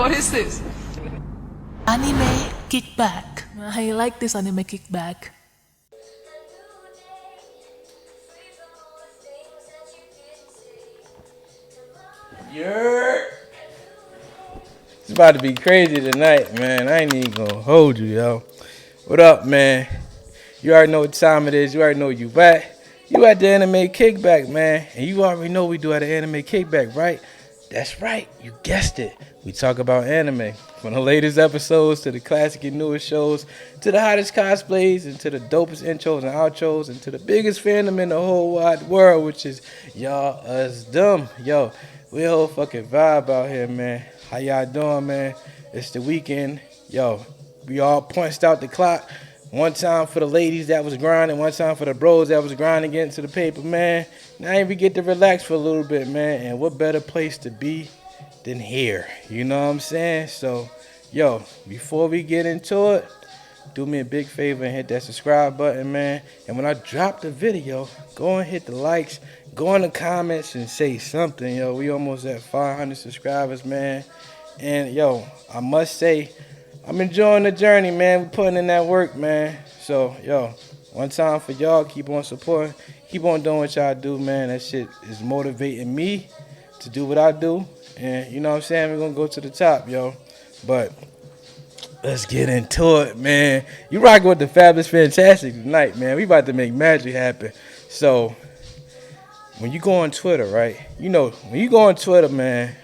What is this? Anime kickback. I like this anime kickback. Yeah. It's about to be crazy tonight, man. I ain't even gonna hold you, yo. What up, man? You already know what time it is. You already know you back. You at the anime kickback, man. And you already know we do at the anime kickback, right? That's right. You guessed it. We talk about anime. From the latest episodes to the classic and newest shows, to the hottest cosplays, and to the dopest intros and outros, and to the biggest fandom in the whole wide world, which is y'all us dumb. Yo, we a whole fucking vibe out here, man. How y'all doing, man? It's the weekend. Yo, we all punched out the clock. One time for the ladies that was grinding, one time for the bros that was grinding, getting to the paper, man. Now we get to relax for a little bit, man. And what better place to be than here? You know what I'm saying? So, yo, before we get into it, do me a big favor and hit that subscribe button, man. And when I drop the video, go and hit the likes, go in the comments and say something, yo. We almost at 500 subscribers, man. And, yo, I must say, I'm enjoying the journey, man. We're putting in that work, man. So, yo, one time for y'all, keep on supporting. Keep on doing what y'all do, man. That shit is motivating me to do what I do. And, you know what I'm saying? We're going to go to the top, yo. But let's get into it, man. You rocking with the Fabulous Fantastic tonight, man. We about to make magic happen. So, when you go on Twitter, right? You know, when you go on Twitter, man,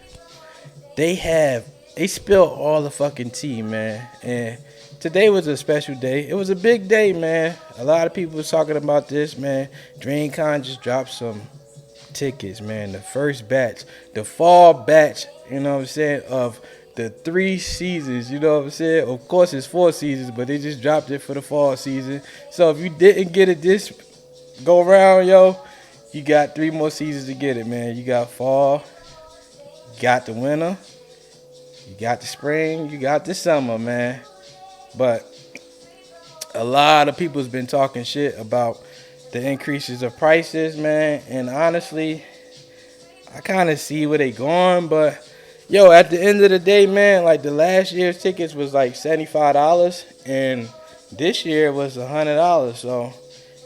they spill all the fucking tea, man. And today was a special day. It was a big day, man. A lot of people was talking about this, man. DreamCon just dropped some tickets, man. The first batch, the fall batch, you know what I'm saying, of the 3 seasons, you know what I'm saying? Of course, it's 4 seasons, but they just dropped it for the fall season. So if you didn't get it this go around, yo, you got 3 more seasons to get it, man. You got fall, you got the winter, you got the spring, you got the summer, man. But a lot of people's been talking shit about the increases of prices, man. And honestly, I kind of see where they going. But, yo, at the end of the day, man, like the last year's tickets was like $75. And this year was $100. So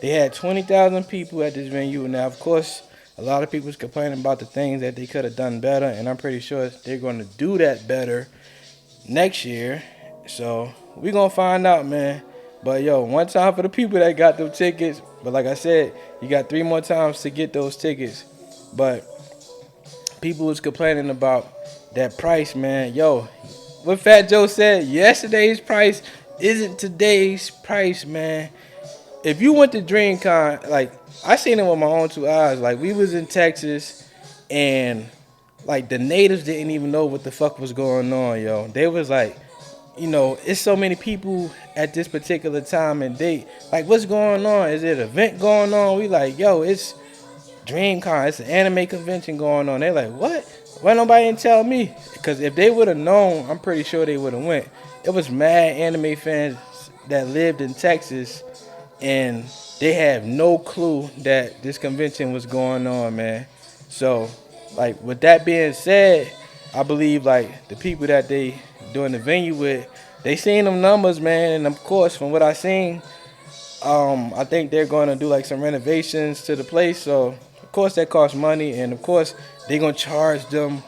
they had 20,000 people at this venue. Now, of course, a lot of people's complaining about the things that they could have done better. And I'm pretty sure they're going to do that better next year. So we're going to find out, man. But, yo, one time for the people that got those tickets. But like I said, you got 3 more times to get those tickets. But people was complaining about that price, man. Yo, what Fat Joe said, yesterday's price isn't today's price, man. If you went to DreamCon, like, I seen it with my own 2 eyes. Like, we was in Texas, and, like, the natives didn't even know what the fuck was going on, yo. They was like, you know, it's so many people at this particular time and date. Like, what's going on? Is it an event going on? We like, yo, it's DreamCon. It's an anime convention going on. They're like, what? Why nobody didn't tell me? Because if they would have known, I'm pretty sure they would have went. It was mad anime fans that lived in Texas, and they have no clue that this convention was going on, man. So, like, with that being said, I believe, like, the people that they doing the venue with, they seen them numbers, man. And, of course, from what I seen, I think they're going to do, like, some renovations to the place. So, of course, that costs money. And, of course, they're going to charge them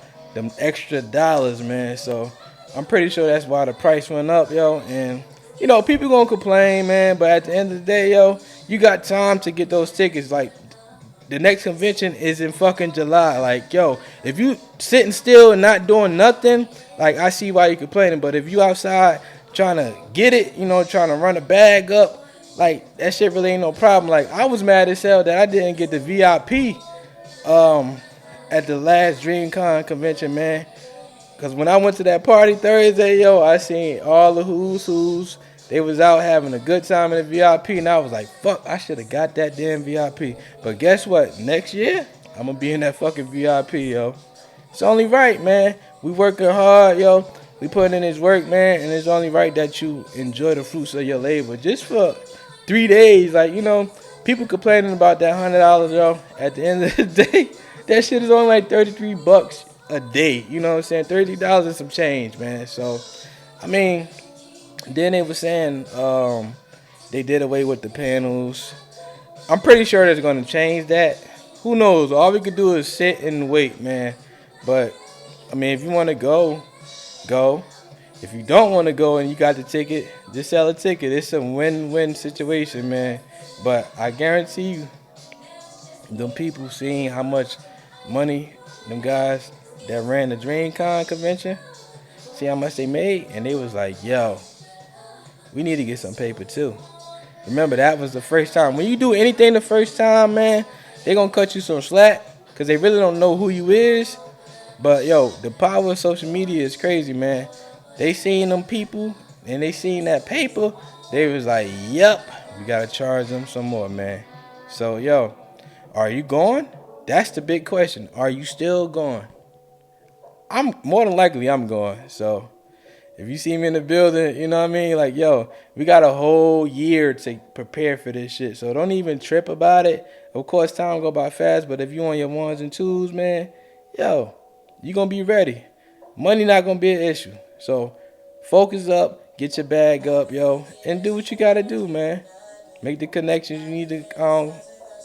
extra dollars, man. So, I'm pretty sure that's why the price went up, yo. And, you know, people going to complain, man. But at the end of the day, yo, you got time to get those tickets. Like, the next convention is in fucking July. Like, yo, if you sitting still and not doing nothing, like, I see why you complaining. But if you outside trying to get it, you know, trying to run a bag up, like, that shit really ain't no problem. Like, I was mad as hell that I didn't get the VIP at the last DreamCon convention, man. Because when I went to that party Thursday, yo, I seen all the who's. They was out having a good time in the VIP, and I was like, fuck, I should have got that damn VIP. But guess what? Next year, I'm going to be in that fucking VIP, yo. It's only right, man. We working hard, yo. We putting in this work, man, and it's only right that you enjoy the fruits of your labor. Just for 3 days, like, you know, people complaining about that $100, yo. At the end of the day, that shit is only like $33. a day. You know what I'm saying? $30 and some change, man. So I mean, then they were saying they did away with the panels. I'm pretty sure they're gonna change that. Who knows? All we could do is sit and wait, man. But I mean, if you want to go, go. If you don't want to go and you got the ticket, just sell a ticket. It's a win-win situation, man. But I guarantee you, them people seeing how much money them guys that ran the DreamCon convention, see how much they made, and they was like, yo, we need to get some paper too. Remember, that was the first time. When you do anything the first time, man, they gonna cut you some slack because they really don't know who you is. But yo, the power of social media is crazy, man. They seen them people and they seen that paper. They was like, yep, we gotta charge them some more, man. So yo, are you going? That's the big question. Are you still going? I'm more than likely I'm going. So if you see me in the building, you know what I mean? Like, yo, we got a whole year to prepare for this shit. So don't even trip about it. Of course, time go by fast, but if you on your ones and twos, man, yo, you gonna be ready. Money not gonna be an issue. So focus up, get your bag up, yo, and do what you gotta do, man. Make the connections you need to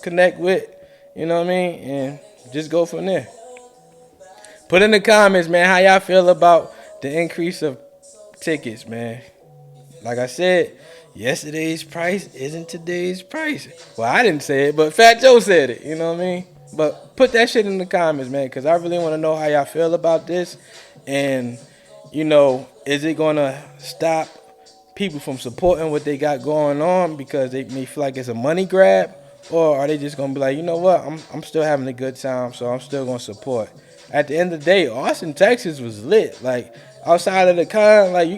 connect with, you know what I mean? And just go from there. Put in the comments, man, how y'all feel about the increase of tickets, man. Like I said, yesterday's price isn't today's price. Well, I didn't say it, but Fat Joe said it. You know what I mean? But put that shit in the comments, man, because I really want to know how y'all feel about this. And, you know, is it going to stop people from supporting what they got going on because they may feel like it's a money grab? Or are they just going to be like, you know what, I'm still having a good time, so I'm still going to support. At the end of the day, Austin, Texas was lit. Like, outside of the con, like,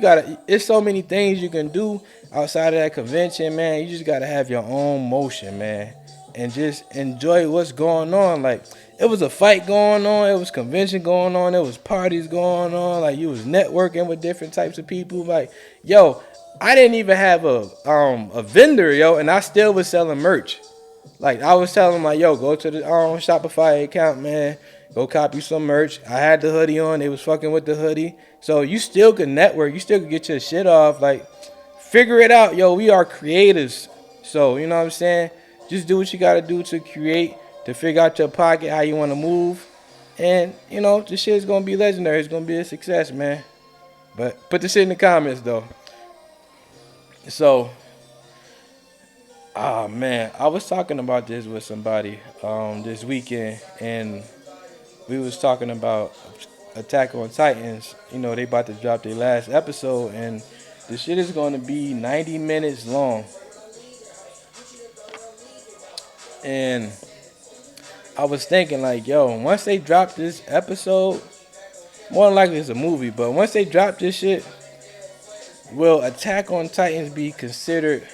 it's so many things you can do outside of that convention, man. You just gotta have your own motion, man, and just enjoy what's going on. Like, it was a fight going on, it was convention going on, it was parties going on, like, you was networking with different types of people. Like, yo, I didn't even have a vendor, yo, and I still was selling merch. Like, I was telling them, like, yo, go to the Shopify account, man. Go copy some merch. I had the hoodie on. They was fucking with the hoodie. So you still can network. You still can get your shit off. Like, figure it out. Yo, we are creators. So, you know what I'm saying? Just do what you got to do to create, to figure out your pocket, how you want to move. And, you know, this shit is going to be legendary. It's going to be a success, man. But put the shit in the comments, though. So, man, I was talking about this with somebody this weekend, and we was talking about Attack on Titans. You know, they about to drop their last episode, and the shit is going to be 90 minutes long. And I was thinking, like, yo, once they drop this episode, more than likely it's a movie, but once they drop this shit, will Attack on Titans be considered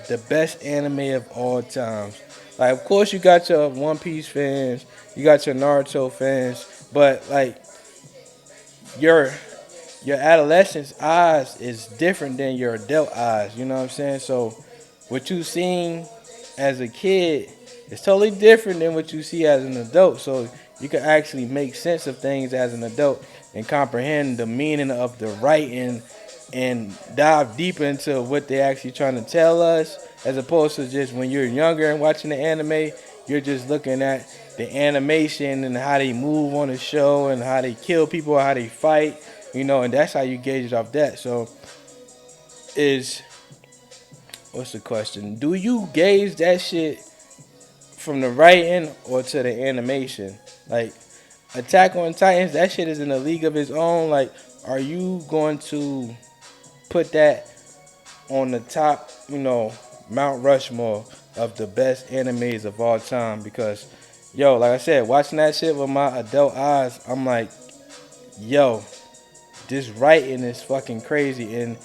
the best anime of all times? Like, of course, you got your One Piece fans, you got your Naruto fans, but like your adolescent's eyes is different than your adult eyes. You know what I'm saying? So, what you seen as a kid is totally different than what you see as an adult. So, you can actually make sense of things as an adult and comprehend the meaning of the writing and dive deep into what they're actually trying to tell us, as opposed to just when you're younger and watching the anime, you're just looking at the animation and how they move on the show and how they kill people, how they fight, you know, and that's how you gauge it off that. So, what's the question? Do you gauge that shit from the writing or to the animation? Like, Attack on Titans, that shit is in a league of its own. Like, are you going to put that on the top, you know, Mount Rushmore of the best animes of all time? Because, yo, like I said, watching that shit with my adult eyes, I'm like, yo, this writing is fucking crazy. And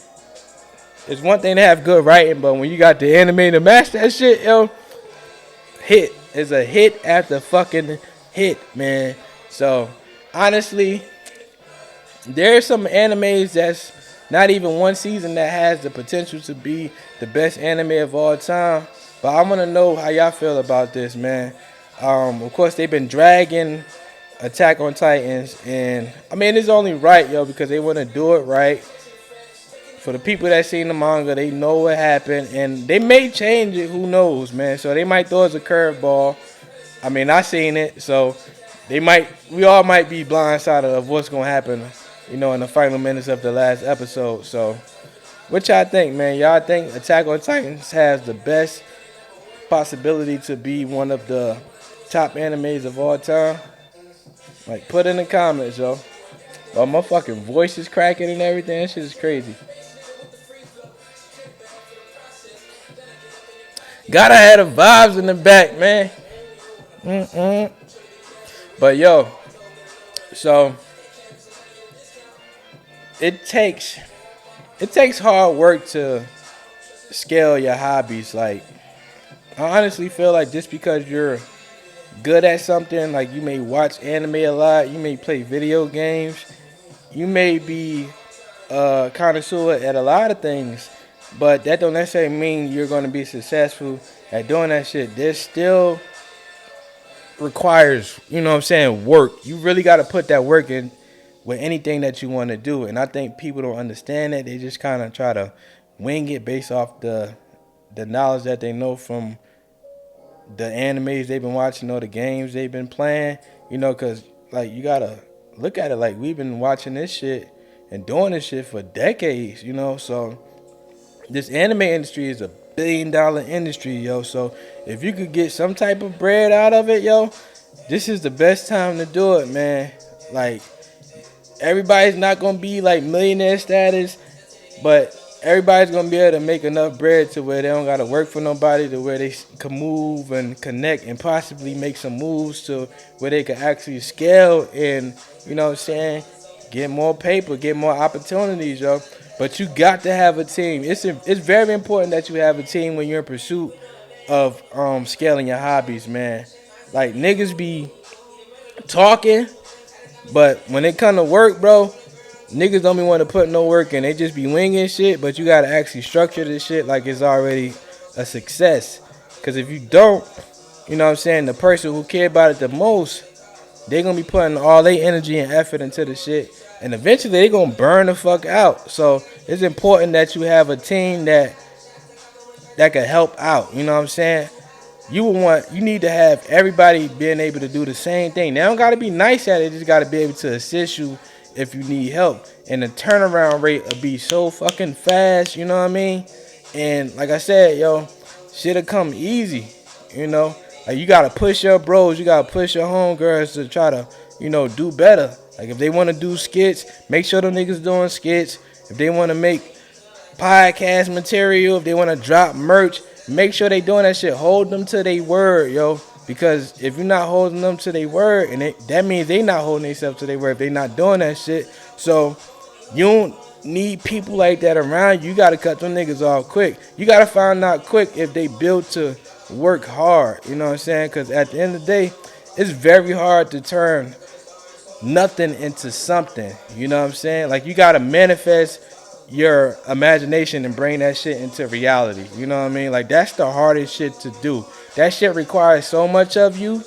it's one thing to have good writing, but when you got the anime to match that shit, yo, hit is a hit after fucking hit, man. So, honestly, there's some animes that's not even one season that has the potential to be the best anime of all time. But I want to know how y'all feel about this, man. Of course, they've been dragging Attack on Titans, and I mean it's only right, yo, because they want to do it right. For the people that seen the manga, they know what happened, and they may change it. Who knows, man? So they might throw us a curveball. I mean, I seen it, so they might. We all might be blindsided of what's gonna happen, in the final minutes of the last episode. So, what y'all think, man? Y'all think Attack on Titans has the best possibility to be one of the top animes of all time? Like, put in the comments, yo. Oh, my fucking voice is cracking and everything. That shit is crazy. Gotta have the vibes in the back, man. But yo, so it takes hard work to scale your hobbies. Like, I honestly feel like just because you're good at something, like you may watch anime a lot, you may play video games, you may be connoisseur at a lot of things, but that don't necessarily mean you're going to be successful at doing that shit. There's still requires, work. You really got to put that work in with anything that you want to do. And I think people don't understand that. They just kind of try to wing it based off the knowledge that they know from the animes they've been watching or the games they've been playing. Because like you got to look at it like we've been watching this shit and doing this shit for decades, So this anime industry is a $1 billion industry, yo. So if you could get some type of bread out of it, yo, this is the best time to do it, man. Like, everybody's not gonna be like millionaire status, but everybody's gonna be able to make enough bread to where they don't gotta work for nobody, to where they can move and connect and possibly make some moves to where they can actually scale and, get more paper, get more opportunities, yo. But you got to have a team. It's very important that you have a team when you're in pursuit of scaling your hobbies, man. Like, niggas be talking, but when it come to work, bro, niggas don't be want to put no work in. They just be winging shit, but you got to actually structure this shit like it's already a success. Because if you don't, the person who care about it the most, they going to be putting all their energy and effort into the shit. And eventually they going to burn the fuck out. So it's important that you have a team that can help out. You know what I'm saying? You need to have everybody being able to do the same thing. They don't got to be nice at it. They just got to be able to assist you if you need help. And the turnaround rate will be so fucking fast. You know what I mean? And like I said, yo, shit'll come easy. Like, you got to push your bros. You got to push your homegirls to try to, do better. Like, if they want to do skits, make sure them niggas doing skits. If they want to make podcast material, if they want to drop merch, make sure they doing that shit. Hold them to their word, yo. Because if you're not holding them to their word, and that means they not holding themselves to their word if they not doing that shit. So you don't need people like that around you. You got to cut them niggas off quick. You got to find out quick if they built to work hard. You know what I'm saying? Because at the end of the day, it's very hard to turn nothing into something. You know what I'm saying? Like, you got to manifest your imagination and bring that shit into reality. You know what I mean? Like, that's the hardest shit to do. That shit requires so much of you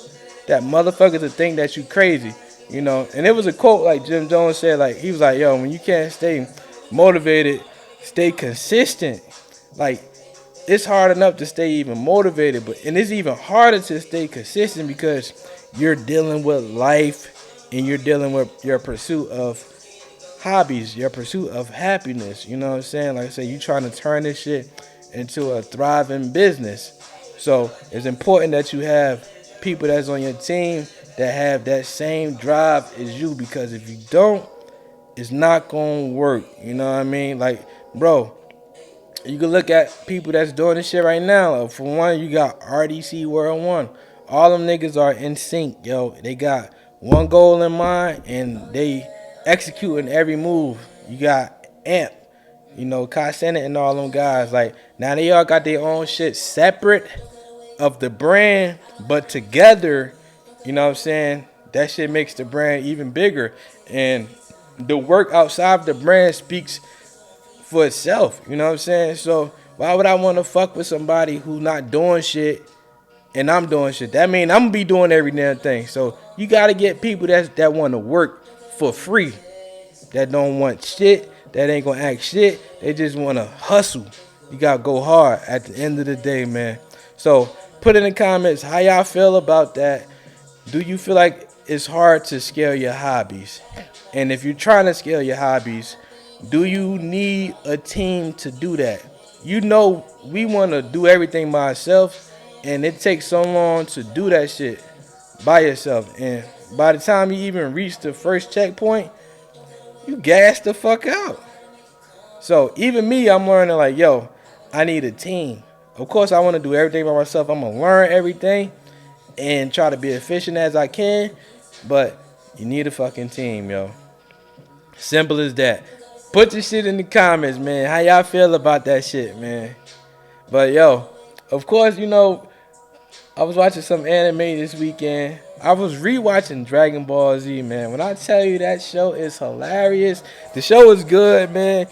that motherfuckers will think that you crazy. And it was a quote like Jim Jones said, like, he was like, yo, when you can't stay motivated, stay consistent. Like, it's hard enough to stay even motivated, and it's even harder to stay consistent because you're dealing with life and you're dealing with your pursuit of hobbies, your pursuit of happiness. You know what I'm saying? Like I say, you trying to turn this shit into a thriving business. So it's important that you have people that's on your team that have that same drive as you, because if you don't, it's not gonna work. You know what I mean? Like, bro, you can look at people that's doing this shit right now. For one, you got RDC World 1. All them niggas are in sync, yo. They got one goal in mind and they executing every move. You got Amp, Kai Senate and all them guys. Like, now they all got their own shit separate of the brand, but together, you know what I'm saying? That shit makes the brand even bigger. And the work outside of the brand speaks for itself. You know what I'm saying? So why would I want to fuck with somebody who's not doing shit and I'm doing shit. That mean I'm gonna be doing every damn thing. So you gotta get people that want to work for free, that don't want shit, that ain't gonna act shit. They just wanna hustle. You gotta go hard at the end of the day, man. So put in the comments how y'all feel about that. Do you feel like it's hard to scale your hobbies? And if you're trying to scale your hobbies, do you need a team to do that? You know, we want to do everything by ourselves, and it takes so long to do that shit by yourself. And by the time you even reach the first checkpoint, you gas the fuck out. So even me, I'm learning like, yo, I need a team. Of course, I want to do everything by myself. I'm gonna learn everything and try to be efficient as I can, but you need a fucking team, yo. Simple as that. Put the shit in the comments, man. How y'all feel about that shit, man? But yo, of course, you know, I was watching some anime this weekend. I was rewatching Dragon Ball Z, man. When I tell you that show is hilarious, the show is good, man.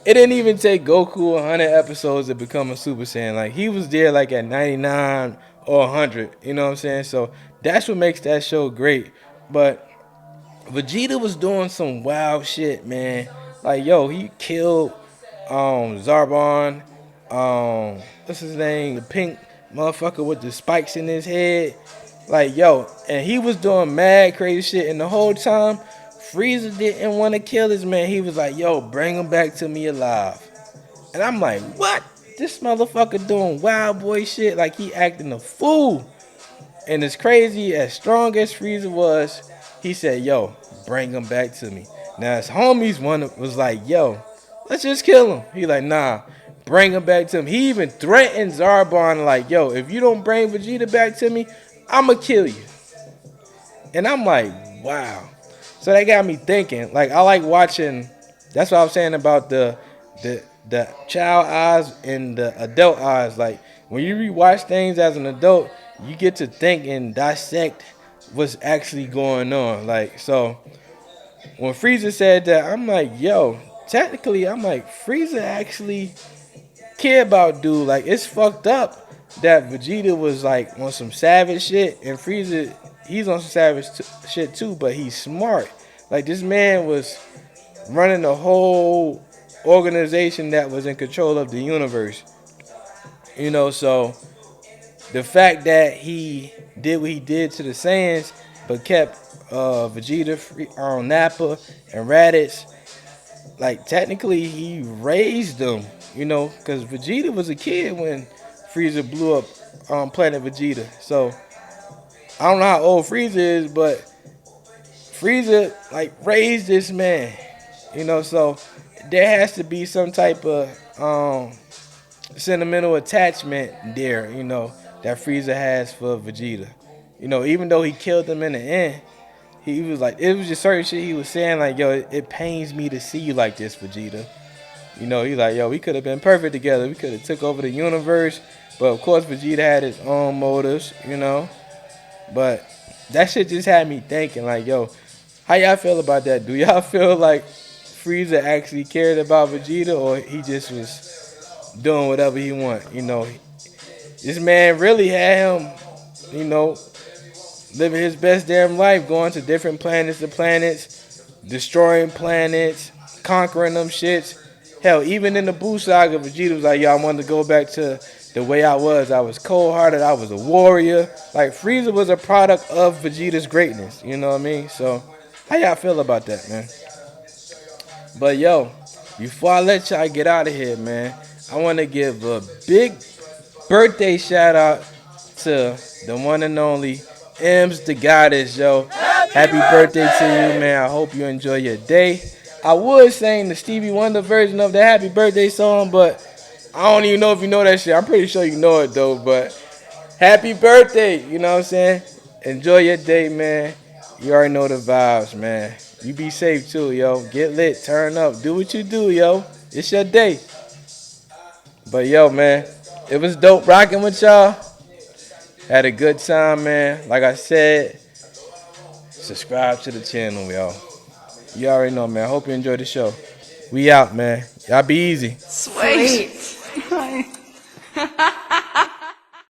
It didn't even take Goku 100 episodes to become a Super Saiyan. Like, he was there like at 99 or 100. You know what I'm saying? So that's what makes that show great. But Vegeta was doing some wild shit, man. Like, yo, he killed Zarbon. What's his name? The pink motherfucker with the spikes in his head. Like, yo, and he was doing mad crazy shit. And the whole time, Frieza didn't want to kill his man. He was like, yo, bring him back to me alive. And I'm like, what? This motherfucker doing wild boy shit. Like, he acting a fool. And it's crazy, as strong as Frieza was, he said, yo, bring him back to me. Now his homies was like, yo, let's just kill him. He like, nah, bring him back to him. He even threatened Zarbon like, yo, if you don't bring Vegeta back to me, I'ma kill you. And I'm like, wow. So that got me thinking. Like, I like watching, that's what I was saying about the child eyes and the adult eyes. Like, when you rewatch things as an adult, you get to think and dissect what's actually going on. Like, so when Frieza said that, I'm like, yo, technically, I'm like, Frieza actually care about dude. Like, it's fucked up that Vegeta was like on some savage shit, and Frieza, he's on some savage shit too, but he's smart. Like, this man was running a whole organization that was in control of the universe. You know, so the fact that he did what he did to the Saiyans, but kept Vegeta, Nappa, and Raditz, like, technically he raised them, you know, because Vegeta was a kid when Frieza blew up Planet Vegeta. So I don't know how old Frieza is, but Frieza, like, raised this man, you know, so there has to be some type of sentimental attachment there, you know, that Frieza has for Vegeta. You know, even though he killed him in the end, he was like, it was just certain shit he was saying, like, yo, it pains me to see you like this, Vegeta. You know, he's like, yo, we could have been perfect together. We could have took over the universe. But, of course, Vegeta had his own motives, you know. But that shit just had me thinking, like, yo, how y'all feel about that? Do y'all feel like Frieza actually cared about Vegeta, or he just was doing whatever he want? You know, this man really had him, you know, living his best damn life, going to different planets to planets, destroying planets, conquering them shits. Hell, even in the Buu Saga, Vegeta was like, yo, I wanted to go back to the way I was. I was cold-hearted. I was a warrior. Like, Frieza was a product of Vegeta's greatness. You know what I mean? So, how y'all feel about that, man? But, yo, before I let y'all get out of here, man, I want to give a big birthday shout-out to the one and only M's the Goddess, yo. Happy birthday to you, man. I hope you enjoy your day. I would sing the Stevie Wonder version of the Happy Birthday song, but I don't even know if you know that shit. I'm pretty sure you know it, though. But happy birthday, you know what I'm saying? Enjoy your day, man. You already know the vibes, man. You be safe, too, yo. Get lit, turn up, do what you do, yo. It's your day. But, yo, man, it was dope rocking with y'all. Had a good time, man. Like I said, subscribe to the channel, y'all. You already know, man. I hope you enjoyed the show. We out, man. Y'all be easy. Sweet.